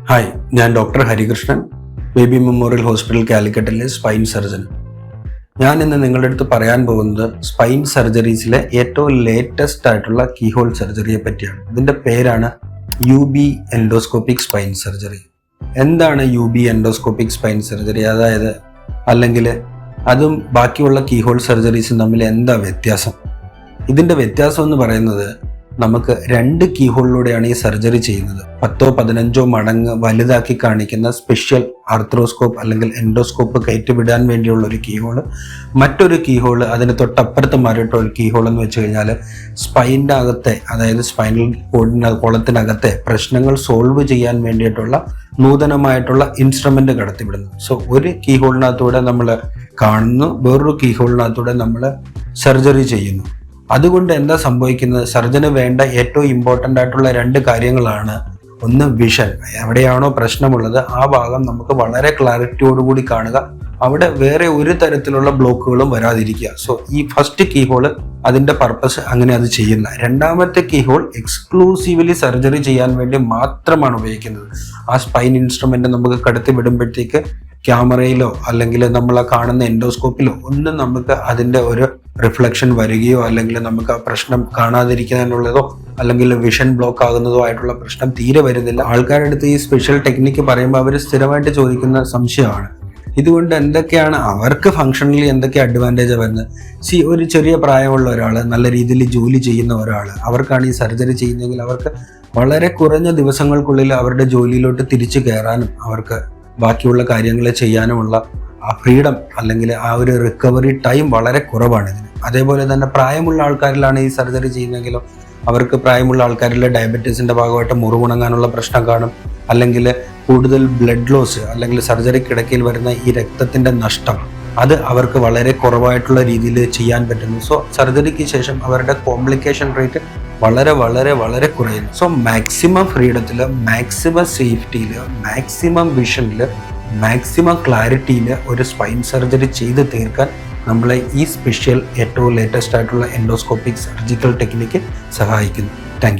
Hi, ഞാൻ doctor Harikrishnan, baby memorial hospital കാലിക്കറ്റിലെ spine surgeon. ഞാൻ ഇന്ന് നിങ്ങളുടെ അടുത്ത് പറയാൻ പോകുന്നത് സ്പൈൻ സർജറീസിലെ ഏറ്റവും ലേറ്റസ്റ്റ് ആയിട്ടുള്ള കീഹോൾ സർജറിയെ പറ്റിയാണ്. ഇതിൻ്റെ പേരാണ് UB എൻഡോസ്കോപ്പിക് സ്പൈൻ സർജറി. എന്താണ് UB എൻഡോസ്കോപ്പിക് സ്പൈൻ സർജറി? അതായത് അല്ലെങ്കിൽ അതും ബാക്കിയുള്ള കീഹോൾ സർജറീസും തമ്മിൽ എന്താ വ്യത്യാസം? ഇതിൻ്റെ വ്യത്യാസം എന്ന് പറയുന്നത്, നമുക്ക് 2 കീഹോളിലൂടെയാണ് ഈ സർജറി ചെയ്യുന്നത്. 10-15 മടങ്ങ് വലുതാക്കി കാണിക്കുന്ന സ്പെഷ്യൽ ആർത്രോസ്കോപ്പ് അല്ലെങ്കിൽ എൻഡോസ്കോപ്പ് കയറ്റിവിടാൻ വേണ്ടിയുള്ള ഒരു കീഹോള്, മറ്റൊരു കീഹോള് അതിന് തൊട്ടപ്പുറത്ത് മാറിയിട്ടുള്ള ഒരു കീഹോൾ എന്ന് വെച്ച് കഴിഞ്ഞാൽ സ്പൈനിൻ്റെ അകത്തെ, അതായത് സ്പൈനൽ കോളത്തിനകത്തെ പ്രശ്നങ്ങൾ സോൾവ് ചെയ്യാൻ വേണ്ടിയിട്ടുള്ള നൂതനമായിട്ടുള്ള ഇൻസ്ട്രുമെൻ്റ് കടത്തിവിടുന്നു. സോ ഒരു കീഹോളിനകത്തൂടെ നമ്മൾ കാണുന്നു, വേറൊരു കീഹോളിനകത്തൂടെ നമ്മൾ സർജറി ചെയ്യുന്നു. അതുകൊണ്ട് എന്താ സംഭവിക്കുന്നത്? സർജന് വേണ്ട ഏറ്റവും ഇമ്പോർട്ടൻ്റ് ആയിട്ടുള്ള 2 കാര്യങ്ങളാണ്. ഒന്ന്, വിഷൻ. എവിടെയാണോ പ്രശ്നമുള്ളത് ആ ഭാഗം നമുക്ക് വളരെ ക്ലാരിറ്റിയോടുകൂടി കാണുക, അവിടെ വേറെ ഒരു തരത്തിലുള്ള ബ്ലോക്കുകളും വരാതിരിക്കുക. സോ ഈ ഫസ്റ്റ് കീഹോൾ അതിൻ്റെ പർപ്പസ് അങ്ങനെ അത് ചെയ്യുന്ന. രണ്ടാമത്തെ കീഹോൾ എക്സ്ക്ലൂസീവ്ലി സർജറി ചെയ്യാൻ വേണ്ടി മാത്രമാണ് ഉപയോഗിക്കുന്നത്. ആ സ്പൈൻ ഇൻസ്ട്രുമെൻ്റ് നമുക്ക് കടത്തി വിടുമ്പോഴത്തേക്ക് ക്യാമറയിലോ അല്ലെങ്കിൽ നമ്മൾ ആ കാണുന്ന എൻഡോസ്കോപ്പിലോ ഒന്നും നമുക്ക് അതിൻ്റെ ഒരു റിഫ്ലക്ഷൻ വരികയോ അല്ലെങ്കിൽ നമുക്ക് ആ പ്രശ്നം കാണാതിരിക്കാനുള്ളതോ അല്ലെങ്കിൽ വിഷൻ ബ്ലോക്ക് ആകുന്നതോ ആയിട്ടുള്ള പ്രശ്നം തീരെ വരുന്നില്ല. ആൾക്കാരുടെ അടുത്ത് ഈ സ്പെഷ്യൽ ടെക്നിക്ക് പറയുമ്പോൾ അവർ സ്ഥിരമായിട്ട് ചോദിക്കുന്ന സംശയമാണ്, ഇതുകൊണ്ട് എന്തൊക്കെയാണ് അവർക്ക് ഫങ്ഷണലി എന്തൊക്കെ അഡ്വാൻറ്റേജ് വരുന്നത്? ഒരു ചെറിയ പ്രായമുള്ള ഒരാൾ, നല്ല രീതിയിൽ ജോലി ചെയ്യുന്ന ഒരാൾ, അവർക്കാണ് ഈ സർജറി ചെയ്യുന്നതെങ്കിൽ അവർക്ക് വളരെ കുറഞ്ഞ ദിവസങ്ങൾക്കുള്ളിൽ അവരുടെ ജോലിയിലോട്ട് തിരിച്ചു കയറാനും അവർക്ക് ബാക്കിയുള്ള കാര്യങ്ങൾ ചെയ്യാനുമുള്ള ആ ഫ്രീഡം അല്ലെങ്കിൽ ആ ഒരു റിക്കവറി ടൈം വളരെ കുറവാണ് ഇതിന്. അതേപോലെ തന്നെ പ്രായമുള്ള ആൾക്കാരിലാണ് ഈ സർജറി ചെയ്യുന്നതെങ്കിലോ അവർക്ക് പ്രായമുള്ള ആൾക്കാരിൽ ഡയബറ്റീസിൻ്റെ ഭാഗമായിട്ട് മുറിവുണങ്ങാനുള്ള പ്രശ്നം കാണും, അല്ലെങ്കിൽ കൂടുതൽ ബ്ലഡ് ലോസ് അല്ലെങ്കിൽ സർജറി കിടക്കയിൽ വരുന്ന ഈ രക്തത്തിൻ്റെ നഷ്ടം, അത് അവർക്ക് വളരെ കുറവായിട്ടുള്ള രീതിയിൽ ചെയ്യാൻ പറ്റുന്നു. സോ സർജറിക്ക് ശേഷം അവരുടെ കോംപ്ലിക്കേഷൻ റേറ്റ് വളരെ വളരെ വളരെ കുറയുന്നു. സോ മാക്സിമം ഫ്രീഡത്തിൽ, മാക്സിമം സേഫ്റ്റിയിൽ, മാക്സിമം വിഷനിൽ, മാക്സിമം ക്ലാരിറ്റിയിൽ ഒരു സ്പൈൻ സർജറി ചെയ്ത് തീർക്കാൻ നമ്മളെ ഈ സ്പെഷ്യൽ ഏറ്റവും ലേറ്റസ്റ്റ് ആയിട്ടുള്ള എൻഡോസ്കോപ്പിക് സർജിക്കൽ ടെക്നിക്ക് സഹായിക്കുന്നു.